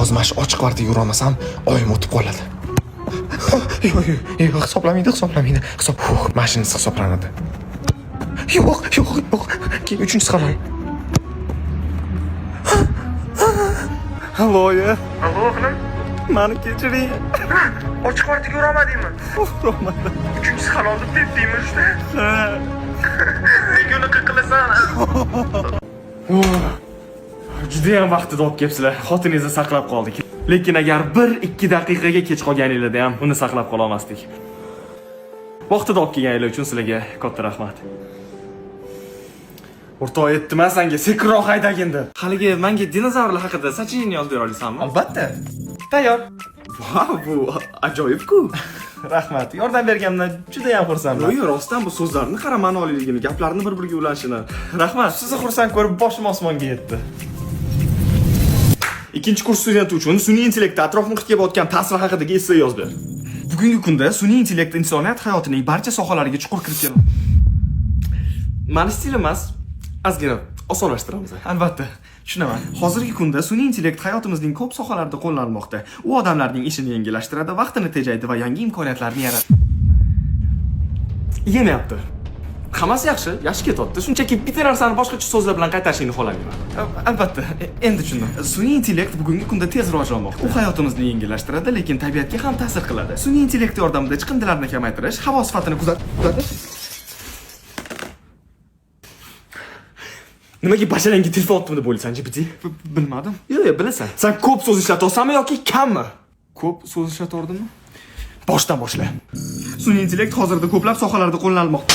hozir mana shu ochiq kvartiraga yurolmasam, oyim o'tib qoladi. Yo'q, hisoblamaydi. Mashinasi hisoblanadi. Yo'q. Keyin 3-qavat. Aloya. Allo, qilim. Meni kechiring. Ochiq kvartiraga yuramadingmi? Urolmadim. 3-qavat olib debdingmi işte? Ha. Nega uni qilasan? Juda ham vaqtida olib kelibsizlar. Xotiningizni saqlab qoldik. Lekin agar 1-2 daqiqaga kech qolganingizda ham uni saqlab qola olmasdik. Vaqtida olib kelganingiz uchun sizlarga katta rahmat. O'rtoq aytdim senga sekinroq haydagin deb. Haligi menga dinozavrlar haqida sachini yozib bera olasizmi? Albatta. Tayyor. Vau, bu ajoyib-ku. Rahmat. Yordam berganimdan juda ham xursandman. Yo'q, rostdan bu so'zlarni qara ma'noliligini, gaplarni bir-biriga ulanishini. Rahmat. Sizni xursand ko'rib boshim osmonga yetdi. Ikkinchi kurs studenti uchun sun'iy intellektda atrof muhitga bo'tgan ta'siri haqidagi esse yozib ber. Bugungi kunda sun'iy intellekt insoniyat hayotining barcha sohalariga chuqur kirib keladi. Mani stil emas, ozgina osonlashtiramiz. Albatta. Tushunaman. Hozirgi kunda sun'iy intellekt hayotimizning ko'p sohalarida qo'llanilmoqda. U odamlarning ishini yengillashtiradi, vaqtini tejaydi va yangi imkoniyatlarni yaratadi. Yemayapti. Hammasi yaxshi ketyapti. Shunchaki bitta narsani boshqacha so'zlar bilan qaytarishingni xohlamayman. Albatta. Endi tushundim. Sun'iy intellekt bugungi kunda tez rivojlanmoqda. U hayotimizni yengillashtiradi, lekin tabiatga ham ta'sir qiladi. Sun'iy intellekt yordamida chiqindilarni kamaytirish, havo sifatini kuzatish. Nimaga basharangga telefon otdim deb o'ylaysan, GPT? Bilmadim. Yo'q, bilasan. Sen ko'p so'z ishlatyapsanmi yoki kammi? Ko'p so'z ishlatordimmi? Boshdan boshla. Sun'iy intellekt hozirda ko'plab sohalarda qo'llanilmoqda.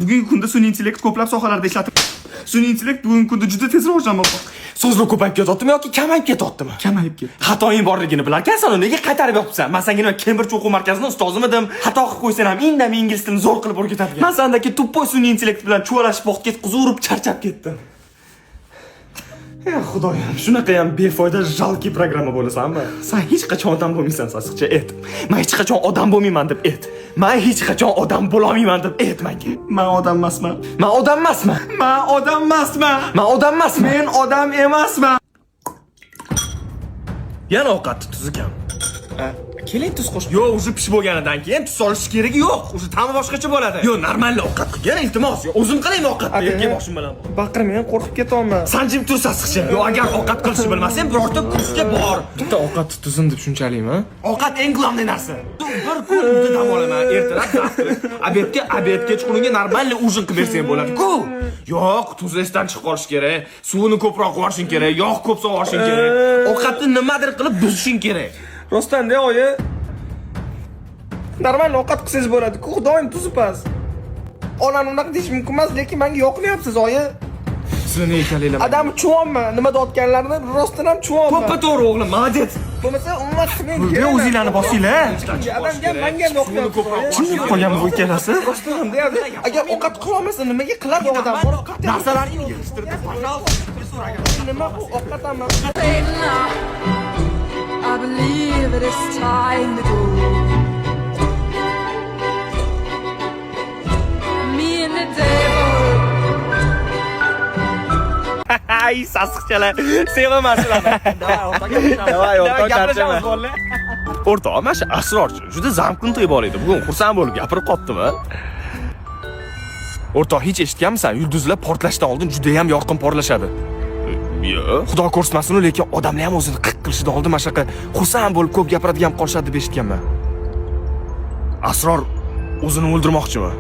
Bugungi kunda sun'iy intellekt ko'plab sohalarda ishlatilmoqda. Sun'iy intellekt bugungi kunda juda tez rivojlanmoqda. So'zlar ko'payib ketyaptimi yoki kamayib ketyaptimi? Kamayib ketdi. Xatoing borligini bilarkan, sen uni nega qaytarib yopibsan? Men senga nima Cambridge o'quv markazining ustozimidim? Xato qilib qo'ysang ham indamay ingliz tilini zo'r qilib o'rgatadigan. Men sendagi tuppoy sun'iy intellekt bilan chuvalashib vaqt ketqizib charchab ketdim. Ey xudoyim, shunaqa ham befoyda jalki programma bo'lasanmi? Sen hech qachon odam bo'lmaysan, sasiqcha ayt. Men hech qachon odam bo'lmayman deb ayt. Men hech qachon odam bo'la olmayman deb ayt menga. Men odam emasman. Men odam emasman. Men odam emasman. Men odam emasman. Men odam emasman. Yana ovqatni tuz ekan. Keling tuz qo'shib. Yo'q, o'zi pishib bo'lganidan keyin tuz solish keragi yo'q. O'zi ta'mi boshqacha bo'ladi. Yo'q, normal ovqat qilgan, iltimos. O'zim qilaymi ovqatni, yemoqchim bilan. Baqirmang, qo'rqib ketyapman. Sanjib tur sasiqcha. Yo'q, agar ovqat qilishni bilmasang, birorta kursga bor. Bitta ovqat tuzin deb shunchalikmi? Ovqat eng glomniy narsa. Bir kun uyda dam olaman, ertalab zavtrak. Obed kechqurunga normal ujin qilib bersang bo'ladi-ku. Yo'q, tuz esdan chiqib qolish kerak. Suvini ko'proq yuborishing kerak, yog' ko'p sovurishing kerak. Ovqatni nimadir qilib buzishing kerak. Rostdan-da, oyi. Normal ovqat qilsangiz bo'ladi-ku, doim tuzi past. Onani unaqa deyish mumkin emas, lekin menga yoqmayapsiz, oyi. Sizlar ne ekanliklaringizni. Adam chuvonmi? Nima deyotganlarini rostdan ham chuvonmi? To'ppa to'g'ri o'g'lim, molodets. Bo'lmasa umuman qiling. Bunga o'zinglarni bosinglar. Adamga menga yoqmayapti. Kim yeb qolgan bu ikkalasi? Rostdan ham, agar ovqat qila olmasa nimaga qiladi odam? Narsalarni yig'ishtirdi. Nima bu ovqat emas? I believe it is time to go. Me and the devil. Ay, sasiqchalar. Sevaman sizlarni. Davay, o'rtoq, charchama. O'rtoq, mana shu asrorchi juda zamqin to'y bor edi. Bugun xursand bo'lib gapirib qopdimi? O'rtoq, hech eshitganmisan? Yulduzlar portlashdan oldin juda ham yorqin porlashadi. Yo'q, xudo ko'rsmasin, lekin odamlar ham o'zini qiq qilishidan oldin mana shunaqa xursand bo'lib ko'p gapiradigan qolishadi deb eshitganman. Asror o'zini o'ldirmoqchimi?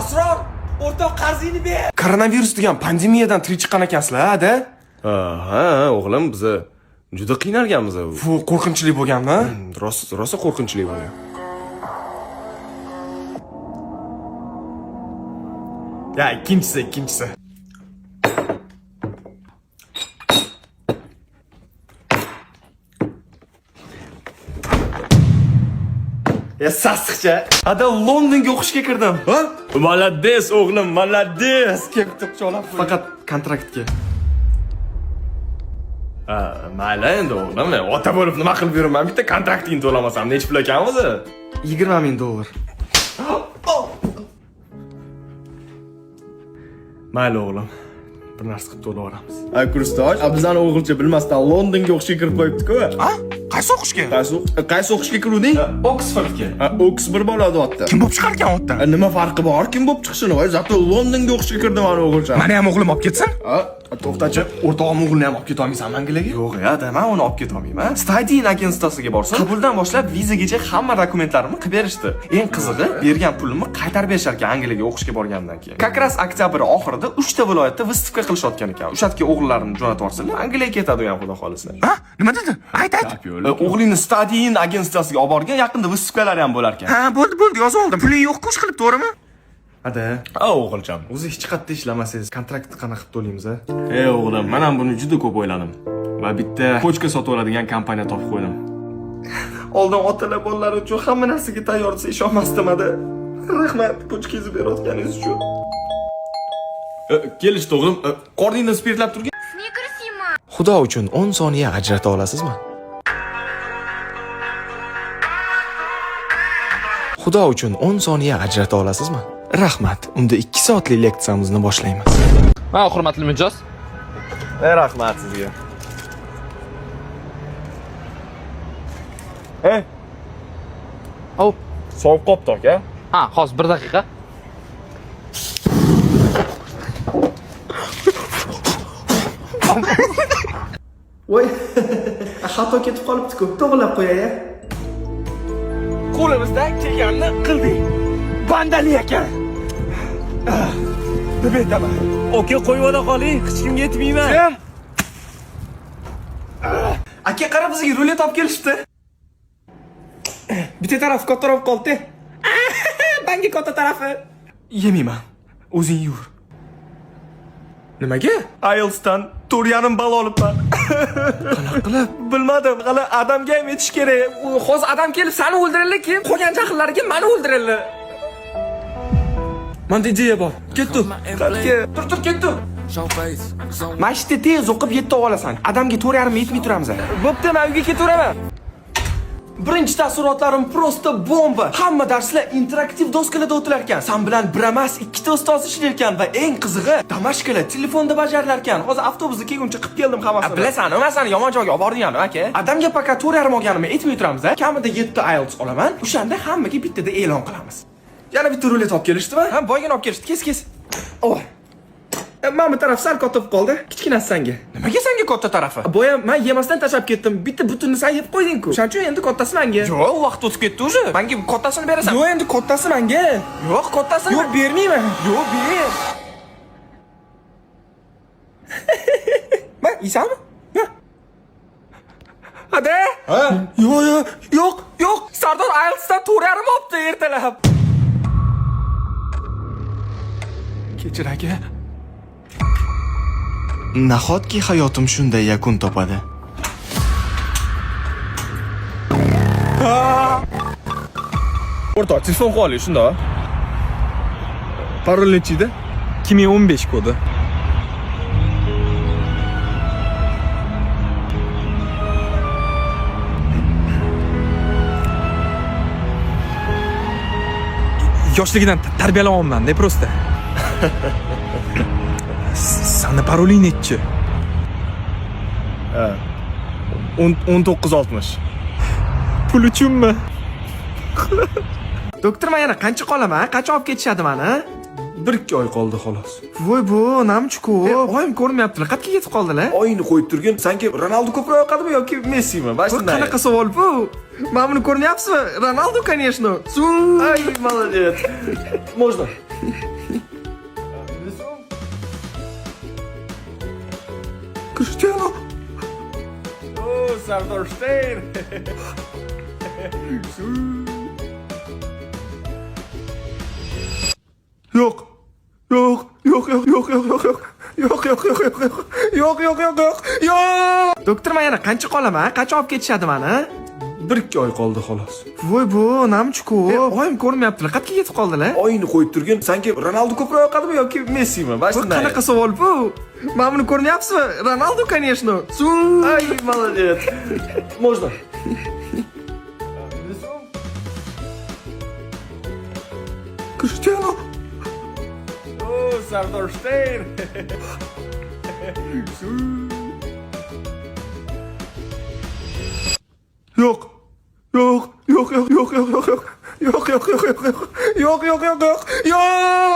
Asror, o'rtoq qarzingni ber. Koronavirus degan pandemiyadan tirik chiqqan ekansizlar-da? Ha, o'g'lim, biz juda qiynalganmiz. Bu qo'rqinchli bo'lganmi? Rosa qo'rqinchli bo'lgan. Ya, ikkinchisi. Ya sasiqcha. Ada Londonga o'qishga kirdim. Ha? Molodets o'g'lim, molodets. Ketib cholab qo'y. Faqat kontraktga. Mayli endi o'g'lim, ota bo'lib nima qilib yuraman? Bitta kontraktingni to'lamasam nechta pul ekan o'zi? $20,000. Mayli o'g'lim. bir narsa qilib to'lab yuboramiz. Ay kursdosh, bizani o'g'ilcha bilmasdan Londonga o'qishga kirib qo'yibdi-ku. Ha? Qaysi o'qishga? Qaysi o'qishga kiruvding? Oksfordga. Oksford bo'ladi otda. Kim bo'lib chiqargan otdan? Nima farqi bor? Kim bo'lib chiqishini? Voy, zato Londonga o'qishga kirdi mana o'g'ilcha. Meni ham o'g'lim olib ketsin? To'xtachi. O'rtog'im o'g'lini ham olib keta olmaysan Angliyaga? Yo'q, ada, men uni olib keta olmayman. Stadion agentsiyasiga borsam, qabuldan boshlab vizagacha hamma dokumentlarimni qilib berishdi. Eng qizig'i, bergan pulimni qaytarib berishar ekan Angliyaga o'qishga borgandan keyin. Kakras oktyabr oxirida 3 ta viloyatda выставка qilishayotgan ekan. O'shatga o'g'illarini jo'natib yuborsalar, Angliyaga ketadi ham xudo xolisa. Ha? Nima dedi? Ayt. O'g'lingni stadion agentsiyasiga olib borgan, yaqinda выставкалari ham bo'lar ekan. Ha, bo'ldi, yozib oldim. Puling yo'q-ku, ish qilib to'g'rimi? Ada. O'g'ilcham, o'zi hech qayerda ishlamasangiz, kontraktni qanaqa qilib to'laymiz a? O'g'lim, men ham buni juda ko'p o'yladim. Va bitta pochka sotib oladigan kompaniya topib qo'ydim. Oldin otalar bolalar uchun hamma narsaga tayyor desa ishonmasdim-da. Rahmat, pochkangizni berayotganingiz uchun. Kelishdi o'g'lim. Qorningni spirtlab turgan. Xudo uchun 10 soniya ajrata olasizmi? Xudo uchun 10 soniya ajrata olasizmi? Rahmat. Unda 2 soatlik leksiyamizni boshlaymiz. Va hurmatli mijoz. Rahmat sizga. Hop, Sovib qopti aka. ha, hozir 1 daqiqa. Voy, xato ketib qolibdi-ku. To'g'rilab qo'yay-a. Qo'limizdan kelganini qildik. Bandali ekan. Deb aytaman. Oka qo'yib ola qoling, hech kimga yetmayman. Kim? Aka qarab bizga rulet olib kelishdi. Bitta taraf kattaroq qoldi. Bangi katta tarafi. Yemayman. O'zing yur. Nimaga? IELTSdan 4,5 ball olibman. Qanaqa qilib? Bilmadim. Hali Adamga ham yetish kerak. Hozir adam kelib seni o'ldirarlar, keyin qolgan jahillarga meni o'ldirarlar. Menda ideya bor. Ketdik. Tur, ketdi. Mashitni tez o'qib yetib olasan. Adamga 4,5 yetmay turamiz. Bo'pti, men uyga ketaveraman. Birinchi taassurotlarim prosta bomba. Hamma darslar interaktiv doskalarda o'tilar ekan. Sen bilan bir emas, 2 ta ustoz ishlar ekan va eng qizig'i, damashkalar telefonda bajarilar ekan. Hozir avtobusga kelguncha qilib keldim hammasini. Bilasan, men seni yomon joyga olib bordim, aka. Adamga faqat 4,5 olganimni aytmay turamiz. Kamida 7 ta IELTS olaman. O'shanda hammaga bittada e'lon qilamiz. Yana bitta rulet olib kelishdimi? Ha, boygan olib kelishdi. Kes. Oh. Mana bu taraf sal katta bo'lib qoldi. Kichkinasi senga. Nimaga senga katta tarafi? Boya men yemasdan tashlab ketdim. Bitta butunni sen yeb qo'yding-ku. Shuning uchun endi kattasi menga. Yo'q, vaqt o'tib ketdi o'zi. Menga kattasini berasan. Yo'q, endi kattasi menga. Yo'q, kattasini. Yo'q, bermayman. Yo'q, ber. Men isanmi? Hadi. Ha? Yo'q. Sardor IELTSdan 4,5 olibdi ertalab. Kechir aka. Nahotki hayotim shunday yakun topadi. O'rtoq, telefon qoli shunda. Parol nechi edi? 2015 kodi. Yoshligidan tarbiyalanyapman-da, prosta. Sani paroling nechi? 1960. Pul uchunmi? Doktor, men yana qancha qolaman? Qachon olib ketishadi meni? 1-2 oy qoldi xolos. Voy bu, namchi ko'p. Oyim ko'rmayaptilar. Qayerga ketib qoldilar? Oyini qo'yib turgin. Sanki Ronaldo ko'proq yoqadimi yoki Messimi? Bu qanaqa savol bu? Men buni ko'rmayapsizmi? Ronaldo, конечно. Ay, молодец. Можно. Cristiano. Sardor Steyn. Yo'q. Doktor, men yana qancha qolaman? Qachon olib ketishadi meni? 1-2 oy qoldi xolos. Voy bu, namchi ko'p. Oyim ko'rmayaptilar. Qayerga ketib qoldilar? Oyini qo'yib turgin. Sanki Ronaldo ko'proq yoqadimi yoki Messimi? Bu qanaqa savol bu? Men buni ko'rmayapsizmi? Ronaldo, конечно. Ay, молодец. Можно. Cristiano. Sardor Steyn. Yo'q. Yo'q, yo'q, yo'q, yo'q, yo'q, yo'q, yo'q, yo'q, yo'q, yo'q, yo'q, yo'q, yo'q, yo'q, yo'q.